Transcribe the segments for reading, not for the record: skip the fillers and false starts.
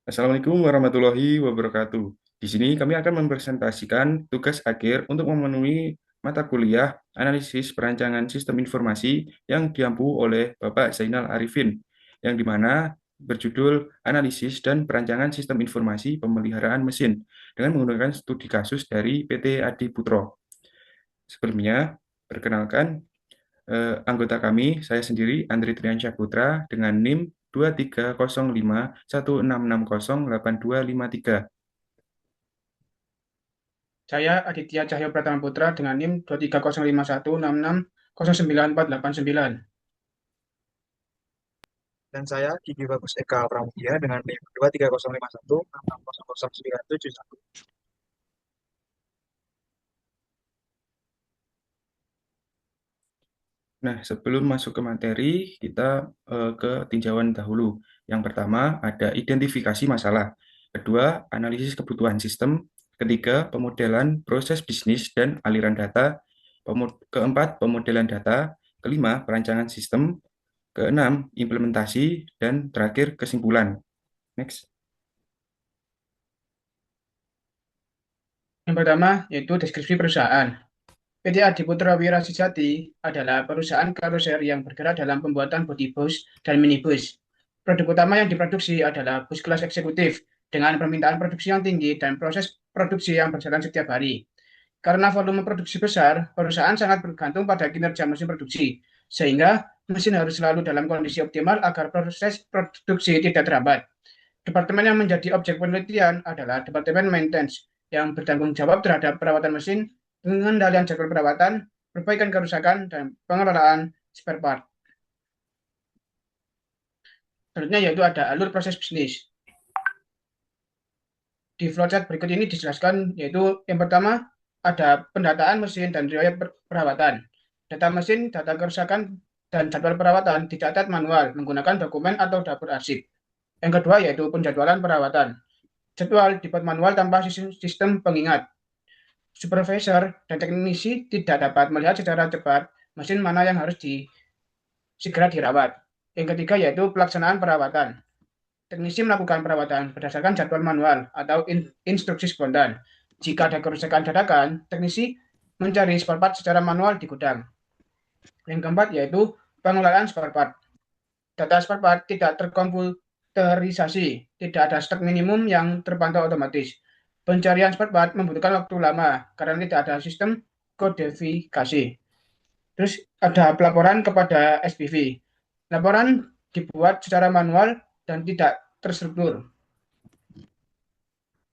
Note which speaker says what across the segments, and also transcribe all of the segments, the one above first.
Speaker 1: Assalamualaikum warahmatullahi wabarakatuh. Di sini kami akan mempresentasikan tugas akhir untuk memenuhi mata kuliah analisis perancangan sistem informasi yang diampu oleh Bapak Zainal Arifin, yang dimana berjudul Analisis dan Perancangan Sistem Informasi Pemeliharaan Mesin dengan menggunakan studi kasus dari PT Adi Putro. Sebelumnya, perkenalkan anggota kami, saya sendiri, Andri Triansyah Putra, dengan NIM 230516608253.
Speaker 2: Saya Aditya Cahyo Pratama Putra dengan NIM 2305166094889.
Speaker 3: Dan saya Gigi Bagus Eka Pramudia dengan NIM 2305166000971.
Speaker 1: Nah, sebelum masuk ke materi, kita ke tinjauan dahulu. Yang pertama, ada identifikasi masalah. Kedua, analisis kebutuhan sistem. Ketiga, pemodelan proses bisnis dan aliran data. Keempat, pemodelan data. Kelima, perancangan sistem. Keenam, implementasi. Dan terakhir, kesimpulan. Next.
Speaker 2: Yang pertama yaitu deskripsi perusahaan. PT Adiputra Wira Sejati adalah perusahaan karuser yang bergerak dalam pembuatan body bus dan minibus. Produk utama yang diproduksi adalah bus kelas eksekutif dengan permintaan produksi yang tinggi dan proses produksi yang berjalan setiap hari. Karena volume produksi besar, perusahaan sangat bergantung pada kinerja mesin produksi, sehingga mesin harus selalu dalam kondisi optimal agar proses produksi tidak terhambat. Departemen yang menjadi objek penelitian adalah Departemen Maintenance, yang bertanggung jawab terhadap perawatan mesin, pengendalian jadwal perawatan, perbaikan kerusakan, dan pengelolaan spare part. Selanjutnya yaitu ada alur proses bisnis. Di flowchart berikut ini dijelaskan, yaitu yang pertama ada pendataan mesin dan riwayat perawatan. Data mesin, data kerusakan, dan jadwal perawatan dicatat manual menggunakan dokumen atau dapur arsip. Yang kedua yaitu penjadwalan perawatan. Jadwal dibuat manual tanpa sistem pengingat. Supervisor dan teknisi tidak dapat melihat secara cepat mesin mana yang harus segera dirawat. Yang ketiga yaitu pelaksanaan perawatan. Teknisi melakukan perawatan berdasarkan jadwal manual atau instruksi spontan. Jika ada kerusakan dadakan, teknisi mencari spare part secara manual di gudang. Yang keempat yaitu pengelolaan spare part. Data spare part tidak terkomputerisasi, tidak ada stok minimum yang terpantau otomatis. Pencarian spare part membutuhkan waktu lama karena tidak ada sistem kodifikasi. Terus ada pelaporan kepada SPV. Laporan dibuat secara manual dan tidak terstruktur,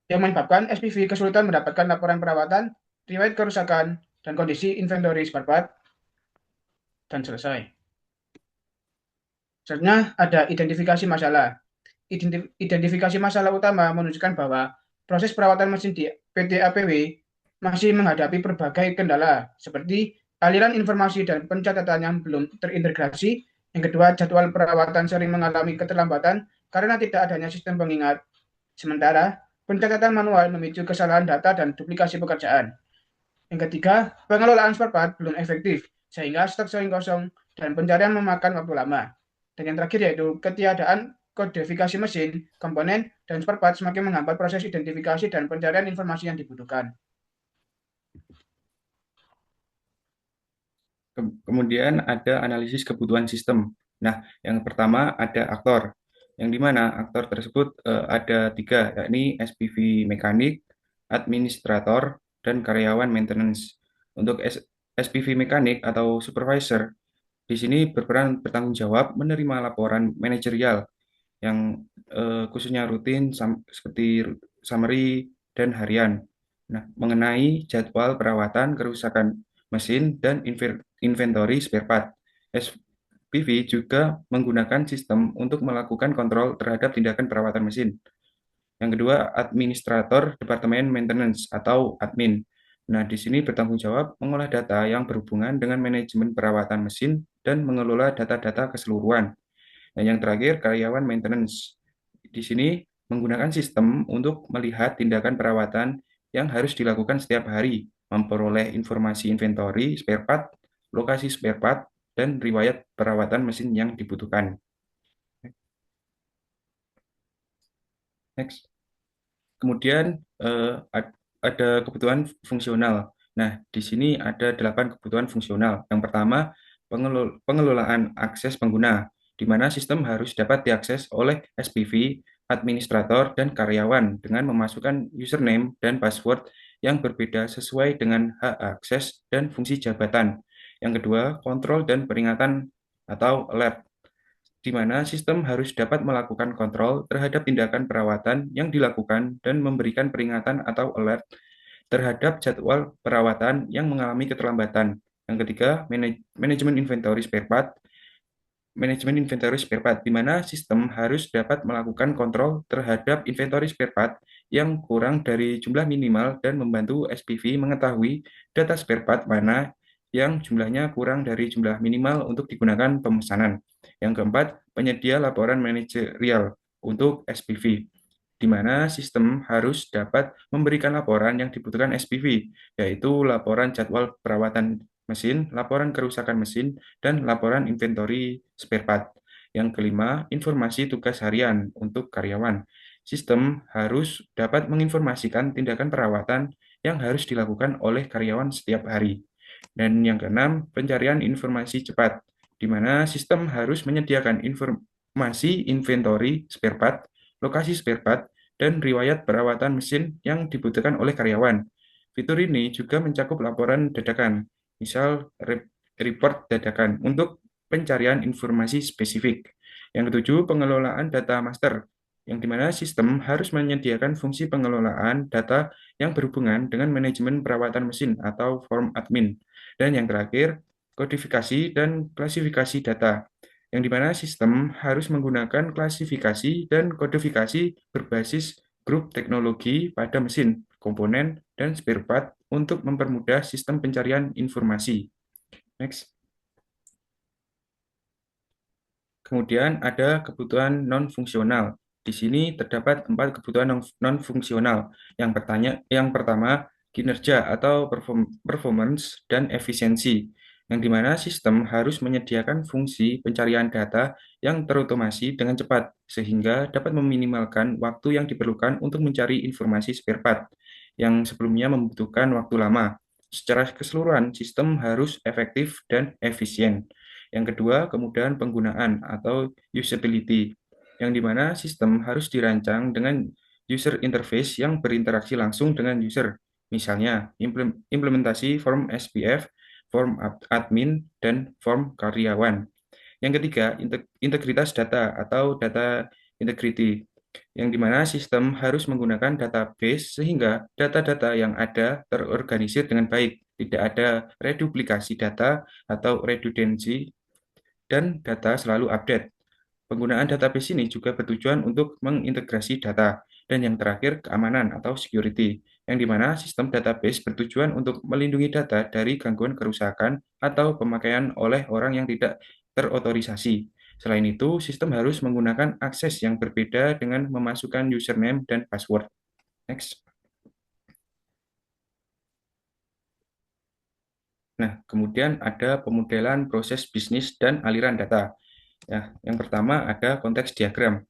Speaker 2: yang menyebabkan SPV kesulitan mendapatkan laporan perawatan, riwayat kerusakan, dan kondisi inventory spare part, dan selesai. Selanjutnya ada identifikasi masalah. Identifikasi masalah utama menunjukkan bahwa proses perawatan mesin di PT APW masih menghadapi berbagai kendala, seperti aliran informasi dan pencatatan yang belum terintegrasi. Yang kedua, jadwal perawatan sering mengalami keterlambatan karena tidak adanya sistem pengingat. Sementara, pencatatan manual memicu kesalahan data dan duplikasi pekerjaan. Yang ketiga, pengelolaan spare part belum efektif, sehingga stok sering kosong dan pencarian memakan waktu lama. Dan yang terakhir yaitu ketiadaan kodifikasi mesin, komponen, dan spare part semakin menghambat proses identifikasi dan pencarian informasi yang dibutuhkan.
Speaker 1: Kemudian ada analisis kebutuhan sistem. Nah, yang pertama ada aktor, yang dimana aktor tersebut ada tiga, yakni SPV mekanik, administrator, dan karyawan maintenance. Untuk SPV mekanik atau supervisor, di sini berperan bertanggung jawab menerima laporan manajerial yang khususnya rutin seperti summary dan harian. Nah, mengenai jadwal perawatan kerusakan mesin dan inventory spare part. SPV juga menggunakan sistem untuk melakukan kontrol terhadap tindakan perawatan mesin. Yang kedua, administrator Departemen Maintenance atau admin. Nah, di sini bertanggung jawab mengolah data yang berhubungan dengan manajemen perawatan mesin dan mengelola data-data keseluruhan. Dan yang terakhir, karyawan maintenance. Di sini menggunakan sistem untuk melihat tindakan perawatan yang harus dilakukan setiap hari, memperoleh informasi inventory, spare part, lokasi spare part, dan riwayat perawatan mesin yang dibutuhkan. Next. Kemudian ada kebutuhan fungsional. Nah, di sini ada 8 kebutuhan fungsional. Yang pertama, pengelolaan akses pengguna, di mana sistem harus dapat diakses oleh SPV, administrator, dan karyawan dengan memasukkan username dan password yang berbeda sesuai dengan hak akses dan fungsi jabatan. Yang kedua, kontrol dan peringatan atau alert, di mana sistem harus dapat melakukan kontrol terhadap tindakan perawatan yang dilakukan dan memberikan peringatan atau alert terhadap jadwal perawatan yang mengalami keterlambatan. Yang ketiga, manajemen inventory spare part, di mana sistem harus dapat melakukan kontrol terhadap inventory spare part yang kurang dari jumlah minimal dan membantu SPV mengetahui data spare part mana yang jumlahnya kurang dari jumlah minimal untuk digunakan pemesanan. Yang keempat, penyedia laporan manajerial untuk SPV, di mana sistem harus dapat memberikan laporan yang dibutuhkan SPV, yaitu laporan jadwal perawatan mesin, laporan kerusakan mesin, dan laporan inventory spare part. Yang kelima, informasi tugas harian untuk karyawan. Sistem harus dapat menginformasikan tindakan perawatan yang harus dilakukan oleh karyawan setiap hari. Dan yang keenam, pencarian informasi cepat, di mana sistem harus menyediakan informasi inventory spare part, lokasi spare part, dan riwayat perawatan mesin yang dibutuhkan oleh karyawan. Fitur ini juga mencakup laporan dadakan, misal report dadakan untuk pencarian informasi spesifik. Yang ketujuh, pengelolaan data master, yang dimana sistem harus menyediakan fungsi pengelolaan data yang berhubungan dengan manajemen perawatan mesin atau form admin. Dan yang terakhir, kodifikasi dan klasifikasi data, yang dimana sistem harus menggunakan klasifikasi dan kodifikasi berbasis grup teknologi pada mesin, komponen, dan spare part untuk mempermudah sistem pencarian informasi. Next. Kemudian ada kebutuhan non-fungsional. Di sini terdapat 4 kebutuhan non-fungsional. Yang pertama, kinerja atau performance dan efisiensi, yang dimana sistem harus menyediakan fungsi pencarian data yang terotomasi dengan cepat, sehingga dapat meminimalkan waktu yang diperlukan untuk mencari informasi spare part, yang sebelumnya membutuhkan waktu lama. Secara keseluruhan, sistem harus efektif dan efisien. Yang kedua, kemudahan penggunaan atau usability, yang dimana sistem harus dirancang dengan user interface yang berinteraksi langsung dengan user. Misalnya, implementasi form SPF, form admin, dan form karyawan. Yang ketiga, integritas data atau data integrity, yang dimana sistem harus menggunakan database sehingga data-data yang ada terorganisir dengan baik, tidak ada reduplikasi data atau redundancy, dan data selalu update. Penggunaan database ini juga bertujuan untuk mengintegrasi data. Dan yang terakhir, keamanan atau security, yang dimana sistem database bertujuan untuk melindungi data dari gangguan kerusakan atau pemakaian oleh orang yang tidak terotorisasi. Selain itu, sistem harus menggunakan akses yang berbeda dengan memasukkan username dan password. Next. Nah, kemudian ada pemodelan proses bisnis dan aliran data. Ya, yang pertama ada konteks diagram.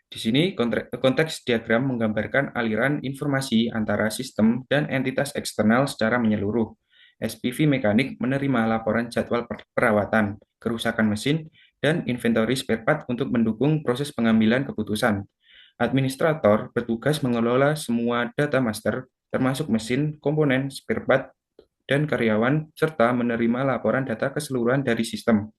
Speaker 1: Di sini konteks diagram menggambarkan aliran informasi antara sistem dan entitas eksternal secara menyeluruh. SPV mekanik menerima laporan jadwal perawatan, kerusakan mesin, dan inventory spare part untuk mendukung proses pengambilan keputusan. Administrator bertugas mengelola semua data master, termasuk mesin, komponen, spare part, dan karyawan, serta menerima laporan data keseluruhan dari sistem.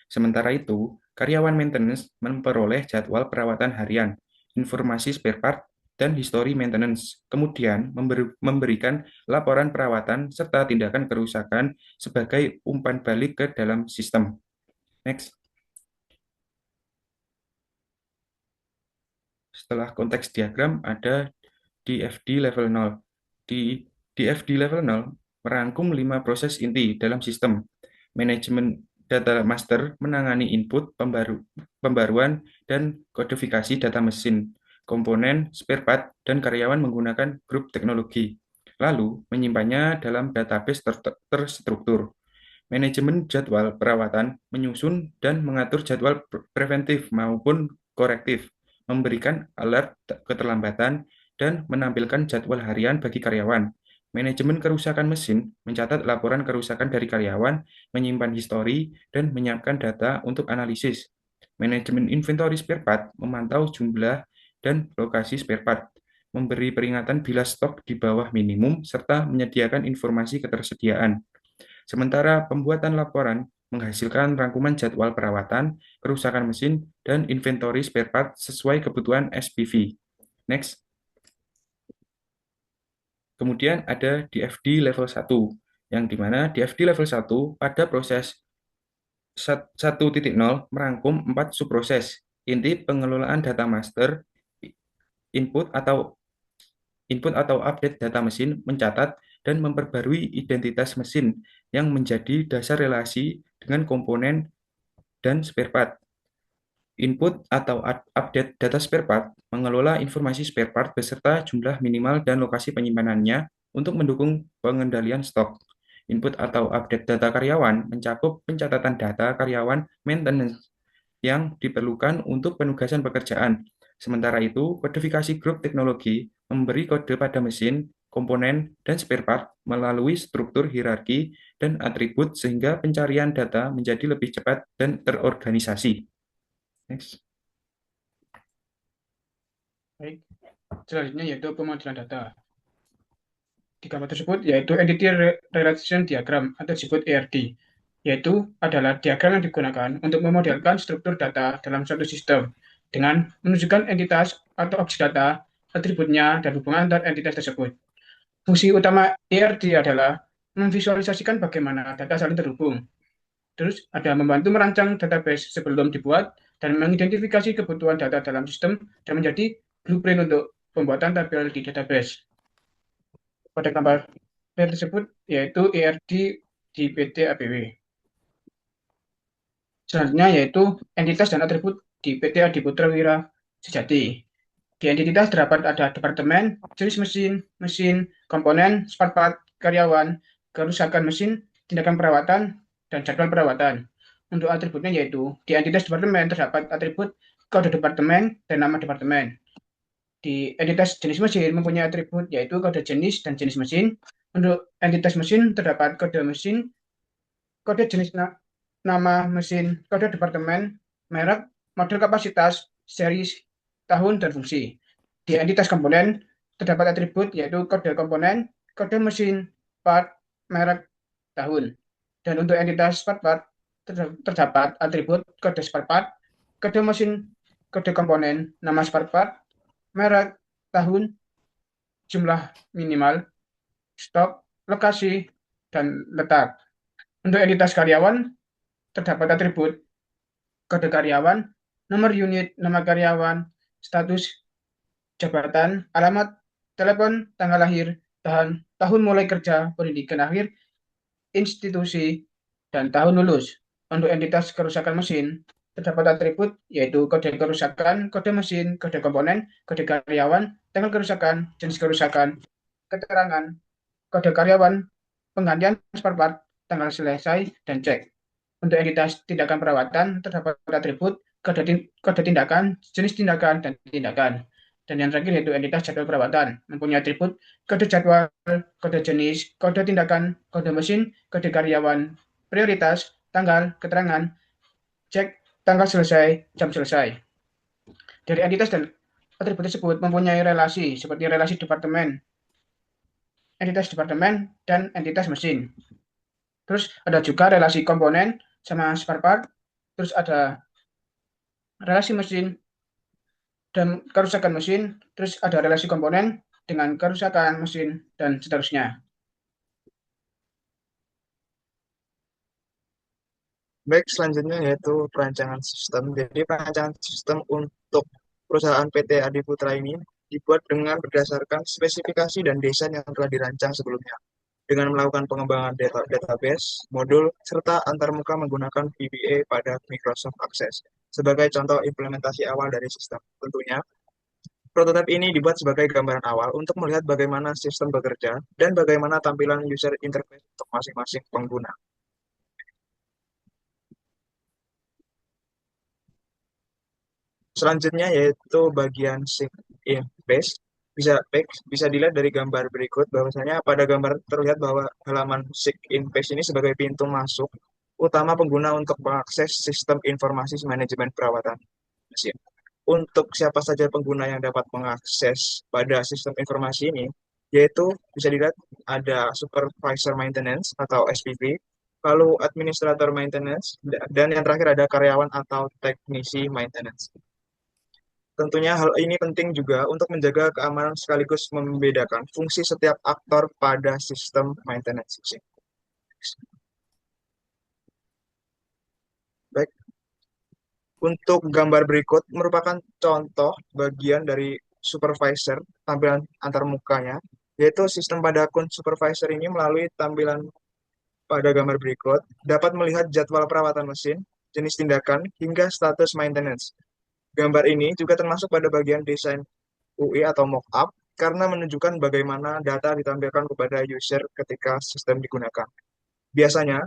Speaker 1: Sementara itu, karyawan maintenance memperoleh jadwal perawatan harian, informasi spare part, dan histori maintenance, kemudian memberikan laporan perawatan serta tindakan kerusakan sebagai umpan balik ke dalam sistem. Next. Setelah konteks diagram, ada DFD level 0. Di DFD level 0 merangkum 5 proses inti dalam sistem. Manajemen data master menangani input, pembaruan, dan kodifikasi data mesin, komponen, spare part, dan karyawan menggunakan grup teknologi. Lalu, menyimpannya dalam database terstruktur. Manajemen jadwal perawatan menyusun dan mengatur jadwal preventif maupun korektif, memberikan alert keterlambatan, dan menampilkan jadwal harian bagi karyawan. Manajemen kerusakan mesin mencatat laporan kerusakan dari karyawan, menyimpan histori, dan menyiapkan data untuk analisis. Manajemen inventory spare part memantau jumlah dan lokasi spare part, memberi peringatan bila stok di bawah minimum, serta menyediakan informasi ketersediaan. Sementara pembuatan laporan menghasilkan rangkuman jadwal perawatan, kerusakan mesin, dan inventory spare part sesuai kebutuhan SPV. Next. Kemudian ada DFD level 1, yang dimana DFD level 1 pada proses 1.0 merangkum 4 subproses. Inti pengelolaan data master, input atau update data mesin, mencatat dan memperbarui identitas mesin yang menjadi dasar relasi dengan komponen dan spare part. Input atau update data spare part mengelola informasi spare part beserta jumlah minimal dan lokasi penyimpanannya untuk mendukung pengendalian stok. Input atau update data karyawan mencakup pencatatan data karyawan maintenance yang diperlukan untuk penugasan pekerjaan. Sementara itu, kodifikasi grup teknologi memberi kode pada mesin, komponen, dan spare part melalui struktur hierarki dan atribut sehingga pencarian data menjadi lebih cepat dan terorganisasi. Next.
Speaker 2: Baik, selanjutnya yaitu pemodelan data. Di gambar tersebut yaitu Entity Relation Diagram atau disebut ERD, yaitu adalah diagram yang digunakan untuk memodelkan struktur data dalam suatu sistem dengan menunjukkan entitas atau objek data, atributnya, dan hubungan antar entitas tersebut. Fungsi utama ERD adalah memvisualisasikan bagaimana data saling terhubung. Terus ada membantu merancang database sebelum dibuat dan mengidentifikasi kebutuhan data dalam sistem dan menjadi blueprint untuk pembuatan tabel di database. Pada gambar tersebut yaitu ERD di PT ABW. Selanjutnya yaitu entitas dan atribut di PT Adiputra Wira Sejati. Di entitas terdapat ada departemen, jenis mesin, komponen, spare part, karyawan, kerusakan mesin, tindakan perawatan, dan jadwal perawatan. Untuk atributnya yaitu di entitas departemen terdapat atribut kode departemen dan nama departemen. Di entitas jenis mesin mempunyai atribut yaitu kode jenis dan jenis mesin. Untuk entitas mesin terdapat kode mesin, kode jenis nama mesin, kode departemen, merek, model kapasitas, series, tahun, dan fungsi. Di entitas komponen terdapat atribut yaitu kode komponen, kode mesin, part, merek, tahun. Dan untuk entitas spare part terdapat atribut kode spare part, kode mesin, kode komponen, nama spare part, merek, tahun, jumlah minimal, stok, lokasi, dan letak. Untuk entitas karyawan terdapat atribut kode karyawan, nomor unit, nama karyawan, status jabatan, alamat, telepon, tanggal lahir, tahun mulai kerja, pendidikan akhir, institusi, dan tahun lulus. Untuk entitas kerusakan mesin, terdapat atribut yaitu kode kerusakan, kode mesin, kode komponen, kode karyawan, tanggal kerusakan, jenis kerusakan, keterangan, kode karyawan, penggantian spare part, tanggal selesai, dan cek. Untuk entitas tindakan perawatan, terdapat atribut kode tindakan, jenis tindakan, dan tindakan. Dan yang terakhir yaitu entitas jadwal perawatan, mempunyai atribut kode jadwal, kode jenis, kode tindakan, kode mesin, kode karyawan, prioritas, tanggal, keterangan, cek, tanggal selesai, jam selesai. Dari entitas dan atribut tersebut mempunyai relasi seperti relasi departemen, entitas departemen, dan entitas mesin. Terus ada juga relasi komponen sama spare part, terus ada relasi mesin dan kerusakan mesin, terus ada relasi komponen dengan kerusakan mesin, dan seterusnya.
Speaker 3: Baik, selanjutnya yaitu perancangan sistem. Jadi perancangan sistem untuk perusahaan PT Adiputra ini dibuat dengan berdasarkan spesifikasi dan desain yang telah dirancang sebelumnya. Dengan melakukan pengembangan database, modul, serta antarmuka menggunakan VBA pada Microsoft Access. Sebagai contoh implementasi awal dari sistem, tentunya prototipe ini dibuat sebagai gambaran awal untuk melihat bagaimana sistem bekerja dan bagaimana tampilan user interface untuk masing-masing pengguna. Selanjutnya yaitu bagian sync in page. Bisa dilihat dari gambar berikut bahwasanya pada gambar terlihat bahwa halaman sync in page ini sebagai pintu masuk utama pengguna untuk mengakses sistem informasi manajemen perawatan mesin. Untuk siapa saja pengguna yang dapat mengakses pada sistem informasi ini, yaitu bisa dilihat ada supervisor maintenance atau SPV, lalu administrator maintenance, dan yang terakhir ada karyawan atau teknisi maintenance. Tentunya hal ini penting juga untuk menjaga keamanan sekaligus membedakan fungsi setiap aktor pada sistem maintenance. Baik, untuk gambar berikut merupakan contoh bagian dari supervisor, tampilan antarmukanya, yaitu sistem pada akun supervisor ini melalui tampilan pada gambar berikut dapat melihat jadwal perawatan mesin, jenis tindakan, hingga status maintenance. Gambar ini juga termasuk pada bagian desain UI atau mockup karena menunjukkan bagaimana data ditampilkan kepada user ketika sistem digunakan. Biasanya,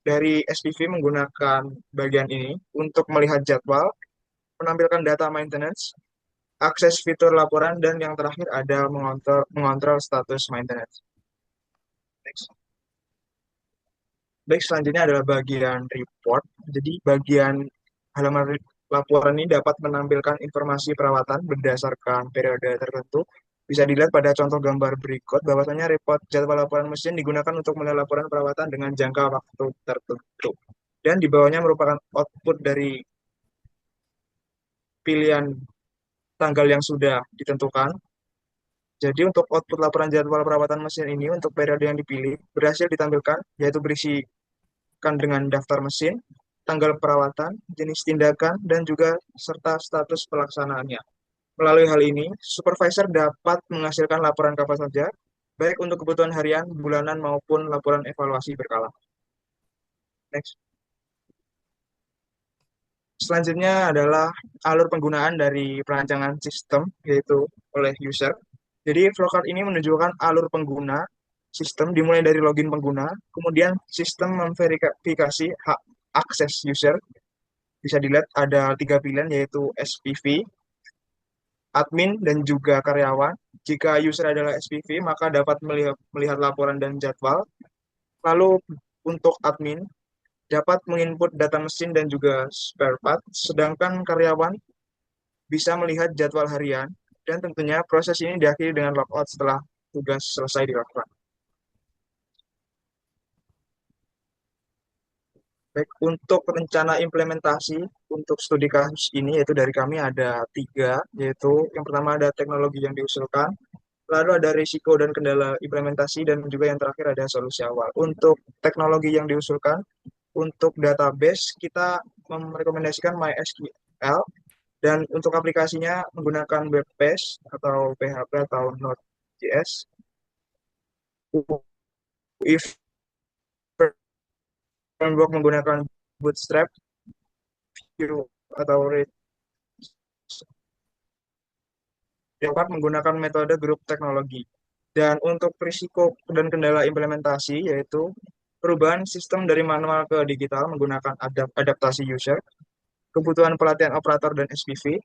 Speaker 3: dari SPV menggunakan bagian ini untuk melihat jadwal, menampilkan data maintenance, akses fitur laporan, dan yang terakhir ada mengontrol status maintenance. Next. Baik, selanjutnya adalah bagian report. Jadi bagian halaman laporan ini dapat menampilkan informasi perawatan berdasarkan periode tertentu. Bisa dilihat pada contoh gambar berikut bahwasanya report jadwal laporan mesin digunakan untuk melihat laporan perawatan dengan jangka waktu tertentu. Dan di bawahnya merupakan output dari pilihan tanggal yang sudah ditentukan. Jadi untuk output laporan jadwal perawatan mesin ini untuk periode yang dipilih berhasil ditampilkan, yaitu berisikan dengan daftar mesin, tanggal perawatan, jenis tindakan, dan juga serta status pelaksanaannya. Melalui hal ini, supervisor dapat menghasilkan laporan kapan saja, baik untuk kebutuhan harian, bulanan, maupun laporan evaluasi berkala. Next. Selanjutnya adalah alur penggunaan dari perancangan sistem, yaitu oleh user. Jadi flowchart ini menunjukkan alur pengguna sistem dimulai dari login pengguna, kemudian sistem memverifikasi hak akses user. Bisa dilihat ada 3 pilihan yaitu SPV, admin, dan juga karyawan. Jika user adalah SPV, maka dapat melihat laporan dan jadwal. Lalu untuk admin, dapat menginput data mesin dan juga spare part, sedangkan karyawan bisa melihat jadwal harian, dan tentunya proses ini diakhiri dengan logout setelah tugas selesai dilakukan. Baik, untuk rencana implementasi untuk studi kasus ini, yaitu dari kami ada 3, yaitu yang pertama ada teknologi yang diusulkan, lalu ada risiko dan kendala implementasi, dan juga yang terakhir ada solusi awal. Untuk teknologi yang diusulkan, untuk database kita merekomendasikan MySQL, dan untuk aplikasinya menggunakan WebPage atau PHP atau Node.js. If framework menggunakan Bootstrap, Vue, atau React. Dapat menggunakan metode grup teknologi. Dan untuk risiko dan kendala implementasi yaitu perubahan sistem dari manual ke digital menggunakan adaptasi user, kebutuhan pelatihan operator dan SPV,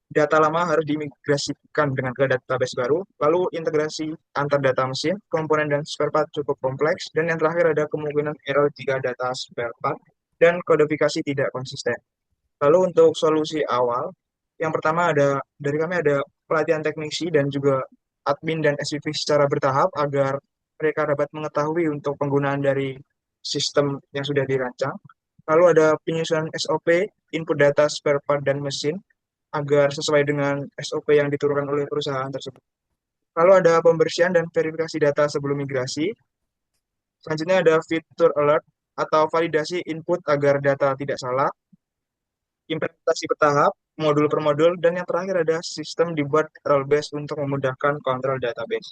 Speaker 3: data lama harus dimigrasikan dengan ke database baru, lalu integrasi antar data mesin, komponen dan spare part cukup kompleks, dan yang terakhir ada kemungkinan error jika data spare part dan kodifikasi tidak konsisten. Lalu untuk solusi awal, yang pertama dari kami ada pelatihan teknisi dan juga admin dan SPV secara bertahap agar mereka dapat mengetahui untuk penggunaan dari sistem yang sudah dirancang. Lalu ada penyusunan SOP, input data spare part dan mesin, agar sesuai dengan SOP yang diturunkan oleh perusahaan tersebut. Lalu ada pembersihan dan verifikasi data sebelum migrasi. Selanjutnya ada fitur alert atau validasi input agar data tidak salah. Implementasi bertahap, modul per modul, dan yang terakhir ada sistem dibuat role based untuk memudahkan kontrol database.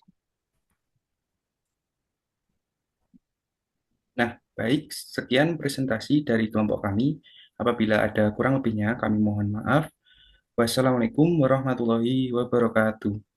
Speaker 1: Nah, baik, sekian presentasi dari kelompok kami. Apabila ada kurang lebihnya, kami mohon maaf. Wassalamualaikum warahmatullahi wabarakatuh.